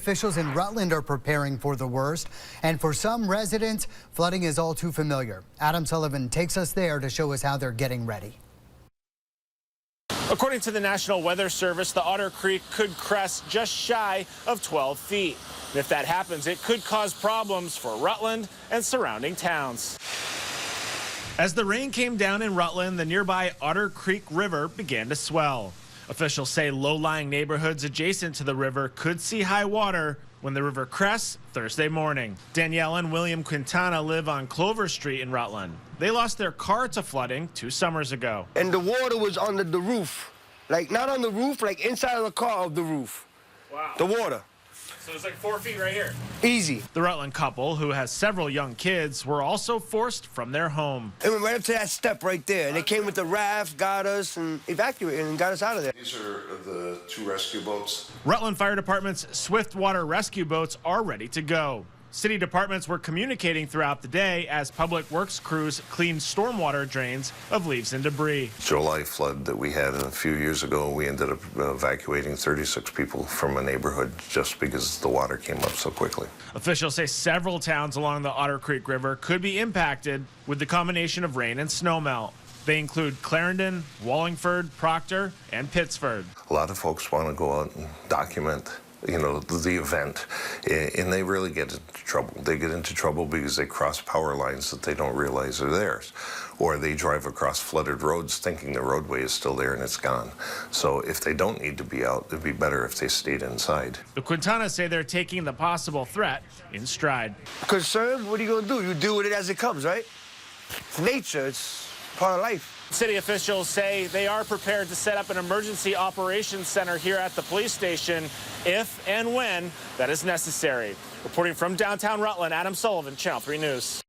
officials in Rutland are preparing for the worst. And for some residents, flooding is all too familiar. Adam Sullivan takes us there to show us how they're getting ready. According to the National Weather Service, the Otter Creek could crest just shy of 12 feet. And if that happens, it could cause problems for Rutland and surrounding towns. As the rain came down in Rutland, the nearby Otter Creek River began to swell. Officials say low-lying neighborhoods adjacent to the river could see high water when the river crests Thursday morning. Danielle and William Quintana live on Clover Street in Rutland. They lost their car to flooding 2 summers ago. And the water was under the roof. Like, not on the roof, like inside of the car of the roof. Wow. The water. So it's like 4 feet right here. Easy. The Rutland couple, who has several young kids, were also forced from their home. It went right up to that step right there. And they came with the raft, got us, and evacuated and got us out of there. These are the 2 rescue boats. Rutland Fire Department's swift water rescue boats are ready to go. City departments were communicating throughout the day as public works crews cleaned stormwater drains of leaves and debris. July flood that we had a few years ago, we ended up evacuating 36 people from a neighborhood just because the water came up so quickly. Officials say several towns along the Otter Creek River could be impacted with the combination of rain and snowmelt. They include Clarendon, Wallingford, Proctor, and Pittsford. A lot of folks want to go out and document the event, and they really get into trouble. They get into trouble because they cross power lines that they don't realize are theirs, or they drive across flooded roads thinking the roadway is still there and it's gone. So if they don't need to be out, it'd be better if they stayed inside. The Quintanas say they're taking the possible threat in stride. Concerned? What are you going to do? You deal with it as it comes, right? It's nature. It's part of life. City officials say they are prepared to set up an emergency operations center here at the police station if and when that is necessary. Reporting from downtown Rutland, Adam Sullivan, Channel 3 News.